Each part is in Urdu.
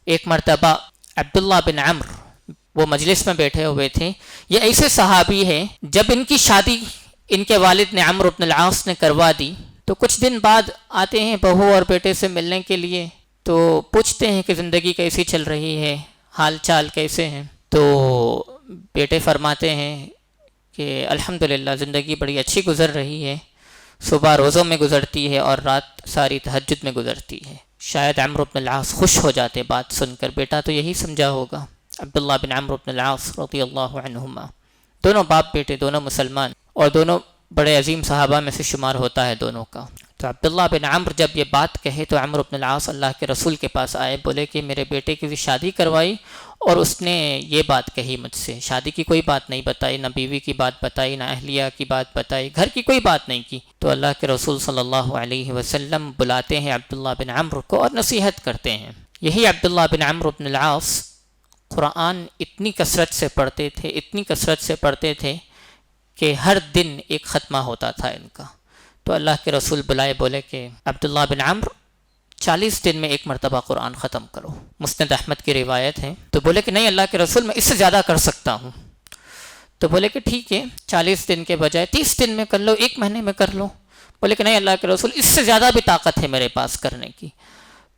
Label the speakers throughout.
Speaker 1: ایک مرتبہ عبداللہ بن عمر وہ مجلس میں بیٹھے ہوئے تھے. یہ ایسے صحابی ہیں جب ان کی شادی ان کے والد نے عمرو بن العاص نے کروا دی تو کچھ دن بعد آتے ہیں بہو اور بیٹے سے ملنے کے لیے. تو پوچھتے ہیں کہ زندگی کیسی چل رہی ہے, حال چال کیسے ہیں. تو بیٹے فرماتے ہیں کہ الحمدللہ زندگی بڑی اچھی گزر رہی ہے, صبح روزوں میں گزرتی ہے اور رات ساری تہجد میں گزرتی ہے. شاید عمرو بن العاص خوش ہو جاتے بات سن کر. بیٹا تو یہی سمجھا ہوگا. عبداللہ بن عمرو بن العاص رضی اللہ عنہما, دونوں باپ بیٹے, دونوں مسلمان اور دونوں بڑے عظیم صحابہ میں سے شمار ہوتا ہے دونوں کا. تو عبداللہ بن عمرو جب یہ بات کہے تو عمرو بن العاص اللہ کے رسول کے پاس آئے, بولے کہ میرے بیٹے کی شادی کروائی اور اس نے یہ بات کہی مجھ سے, شادی کی کوئی بات نہیں بتائی, نہ بیوی کی بات بتائی, نہ اہلیہ کی بات بتائی, گھر کی کوئی بات نہیں کی. تو اللہ کے رسول صلی اللہ علیہ وسلم بلاتے ہیں عبداللہ بن عمرو کو اور نصیحت کرتے ہیں. یہی عبداللہ بن عمرو بن العاص قرآن اتنی کثرت سے پڑھتے تھے, اتنی کثرت سے پڑھتے تھے کہ ہر دن ایک ختمہ ہوتا تھا ان کا. تو اللہ کے رسول بلائے, بولے کہ عبداللہ بن عمرو 40 دن میں ایک مرتبہ قرآن ختم کرو. مسند احمد کی روایت ہے. تو بولے کہ نہیں اللہ کے رسول میں اس سے زیادہ کر سکتا ہوں. تو بولے کہ ٹھیک ہے 40 دن کے بجائے 30 دن میں کر لو, ایک مہینے میں کر لو. بولے کہ نہیں اللہ کے رسول اس سے زیادہ بھی طاقت ہے میرے پاس کرنے کی.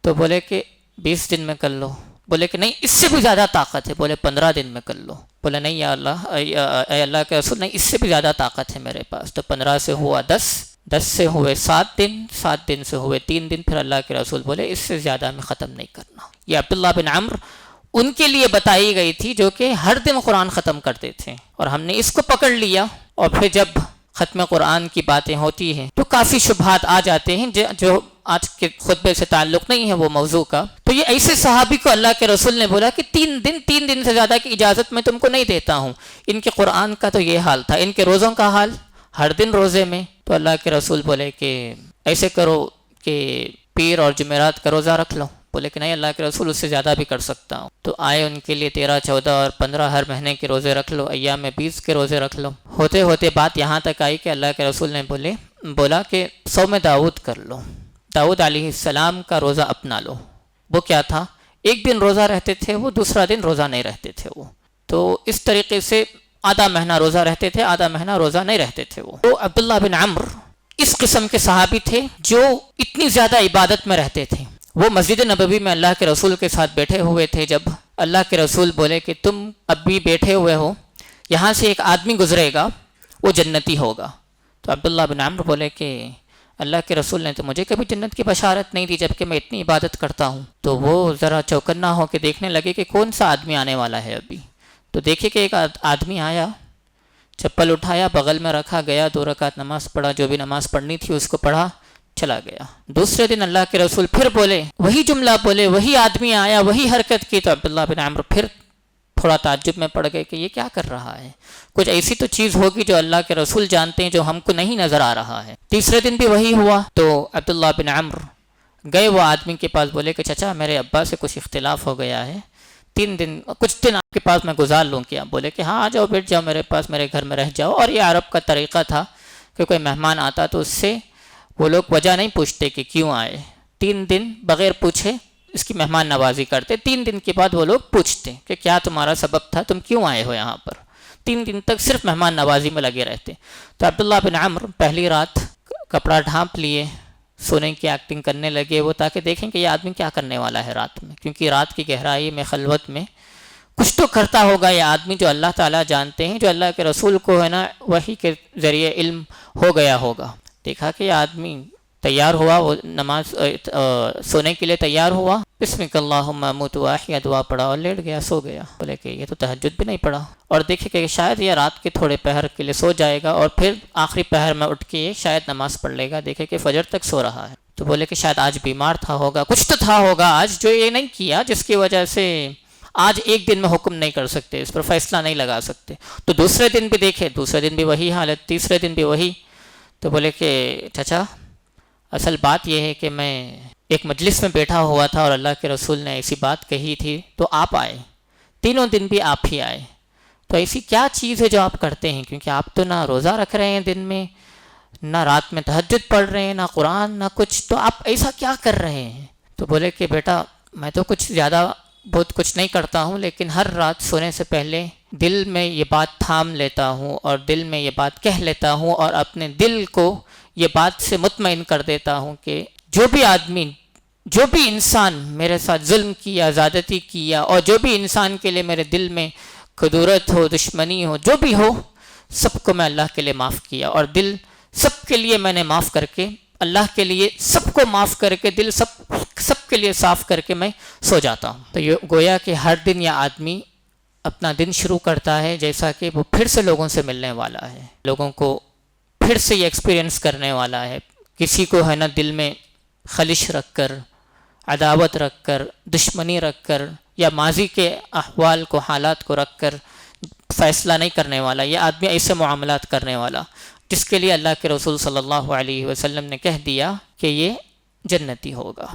Speaker 1: تو بولے کہ 20 دن میں کر لو. بولے کہ نہیں اس سے بھی زیادہ طاقت ہے. بولے 15 دن میں کر لو. بولے نہیں یا اللہ, اے اللہ کے رسول نہیں اس سے بھی زیادہ طاقت ہے میرے پاس. تو 15 سے ہوا 10, 10 سے ہوئے 7 دن, 7 دن سے ہوئے 3 دن. پھر اللہ کے رسول بولے اس سے زیادہ میں ختم نہیں کرنا. یہ عبداللہ بن عمرو ان کے لیے بتائی گئی تھی جو کہ ہر دن قرآن ختم کرتے تھے, اور ہم نے اس کو پکڑ لیا. اور پھر جب ختم قرآن کی باتیں ہوتی ہیں تو کافی شبہات آ جاتے ہیں جو آج کے خطبے سے تعلق نہیں ہے وہ موضوع کا. تو یہ ایسے صحابی کو اللہ کے رسول نے بولا کہ 3 دن سے زیادہ کی اجازت میں تم کو نہیں دیتا ہوں. ان کے قرآن کا تو یہ حال تھا, ان کے روزوں کا حال ہر دن روزے میں. تو اللہ کے رسول بولے کہ ایسے کرو کہ پیر اور جمعرات کا روزہ رکھ لو. بولے کہ نہیں اللہ کے رسول اس سے زیادہ بھی کر سکتا ہوں. تو آئے ان کے لیے 13, 14 اور 15 ہر مہینے کے روزے رکھ لو, ایام میں 20 کے روزے رکھ لو. ہوتے ہوتے بات یہاں تک آئی کہ اللہ کے رسول نے بولا کہ صوم داؤد کر لو. داؤد علیہ السلام کا روزہ اپنا لو. وہ کیا تھا, ایک دن روزہ رہتے تھے وہ, دوسرا دن روزہ نہیں رہتے تھے وہ. تو اس طریقے سے آدھا مہینہ روزہ رہتے تھے, آدھا مہینہ روزہ نہیں رہتے تھے وہ. تو عبداللہ بن عمرو اس قسم کے صحابی تھے جو اتنی زیادہ عبادت میں رہتے تھے. وہ مسجد نبوی میں اللہ کے رسول کے ساتھ بیٹھے ہوئے تھے جب اللہ کے رسول بولے کہ تم اب بھی بیٹھے ہوئے ہو, یہاں سے ایک آدمی گزرے گا وہ جنتی ہوگا. تو عبداللہ بن عمرو بولے کہ اللہ کے رسول نے تو مجھے کبھی جنت کی بشارت نہیں دی جبکہ میں اتنی عبادت کرتا ہوں. تو وہ ذرا چوکنا ہو کے دیکھنے لگے کہ کون سا آدمی آنے والا ہے ابھی. تو دیکھے کہ ایک آدمی آیا, چپل اٹھایا, بغل میں رکھا, گیا 2 رکعت نماز پڑھا, جو بھی نماز پڑھنی تھی اس کو پڑھا, چلا گیا. دوسرے دن اللہ کے رسول پھر بولے, وہی جملہ بولے, وہی آدمی آیا, وہی حرکت کی. تو عبداللہ بن عمرو پھر تھوڑا تعجب میں پڑ گئے کہ یہ کیا کر رہا ہے, کچھ ایسی تو چیز ہوگی جو اللہ کے رسول جانتے ہیں جو ہم کو نہیں نظر آ رہا ہے. تیسرے دن بھی وہی ہوا. تو عبداللہ بن عمرو گئے وہ آدمی کے پاس, بولے کہ چچا میرے ابا سے کچھ اختلاف ہو گیا ہے, 3 دن کچھ دن آپ کے پاس میں گزار لوں کیا؟ بولے کہ ہاں آ جاؤ, بیٹھ جاؤ میرے پاس, میرے گھر میں رہ جاؤ. اور یہ عرب کا طریقہ تھا کہ کوئی مہمان آتا تو اس سے وہ لوگ وجہ نہیں پوچھتے کہ کیوں آئے, 3 دن بغیر پوچھے اس کی مہمان نوازی کرتے. 3 دن کے بعد وہ لوگ پوچھتے کہ کیا تمہارا سبب تھا, تم کیوں آئے ہو یہاں پر. 3 دن تک صرف مہمان نوازی میں لگے رہتے. تو عبداللہ بن عمرو پہلی رات کپڑا ڈھانپ لیے, سونے کی ایکٹنگ کرنے لگے وہ, تاکہ دیکھیں کہ یہ آدمی کیا کرنے والا ہے رات میں, کیونکہ رات کی گہرائی میں خلوت میں کچھ تو کرتا ہوگا یہ آدمی جو اللہ تعالیٰ جانتے ہیں, جو اللہ کے رسول کو ہے نا وحی کے ذریعے علم ہو گیا ہوگا. دیکھا کہ یہ آدمی تیار ہوا, وہ نماز سونے کے لیے تیار ہوا, بسمک اللہم اموت واحیا دعا پڑھا اور لیٹ گیا, سو گیا. بولے کہ یہ تو تہجد بھی نہیں پڑھا. اور دیکھے کہ شاید یہ رات کے تھوڑے پہر کے لیے سو جائے گا اور پھر آخری پہر میں اٹھ کے شاید نماز پڑھ لے گا. دیکھے کہ فجر تک سو رہا ہے. تو بولے کہ شاید آج بیمار تھا ہوگا, کچھ تو تھا ہوگا آج جو یہ نہیں کیا, جس کی وجہ سے آج ایک دن میں حکم نہیں کر سکتے, اس پر فیصلہ نہیں لگا سکتے. تو دوسرے دن بھی دیکھے, دوسرے دن بھی وہی حالت, تیسرے دن بھی وہی. تو بولے کہ چچا اصل بات یہ ہے کہ میں ایک مجلس میں بیٹھا ہوا تھا اور اللہ کے رسول نے ایسی بات کہی تھی تو آپ آئے, 3 دن بھی آپ ہی آئے. تو ایسی کیا چیز ہے جو آپ کرتے ہیں, کیونکہ آپ تو نہ روزہ رکھ رہے ہیں دن میں, نہ رات میں تہجد پڑھ رہے ہیں, نہ قرآن, نہ کچھ, تو آپ ایسا کیا کر رہے ہیں؟ تو بولے کہ بیٹا میں تو کچھ زیادہ بہت کچھ نہیں کرتا ہوں، لیکن ہر رات سونے سے پہلے دل میں یہ بات تھام لیتا ہوں اور دل میں یہ بات کہہ لیتا ہوں اور اپنے دل کو یہ بات سے مطمئن کر دیتا ہوں کہ جو بھی آدمی، جو بھی انسان میرے ساتھ ظلم کیا، زیادتی کیا، اور جو بھی انسان کے لیے میرے دل میں کدورت ہو، دشمنی ہو، جو بھی ہو، سب کو میں اللہ کے لیے معاف کیا، اور دل سب کے لیے میں نے معاف کر کے، اللہ کے لیے سب کو معاف کر کے دل سب کے لیے صاف کر کے میں سو جاتا ہوں۔ تو یہ گویا کہ ہر دن یہ آدمی اپنا دن شروع کرتا ہے جیسا کہ وہ پھر سے لوگوں سے ملنے والا ہے، لوگوں کو پھر سے یہ ایکسپیرینس کرنے والا ہے۔ کسی کو ہے نا دل میں خلش رکھ کر، عداوت رکھ کر، دشمنی رکھ کر، یا ماضی کے احوال کو، حالات کو رکھ کر فیصلہ نہیں کرنے والا، یہ آدمی ایسے معاملات کرنے والا جس کے لیے اللہ کے رسول صلی اللہ علیہ وسلم نے کہہ دیا کہ یہ جنتی ہوگا۔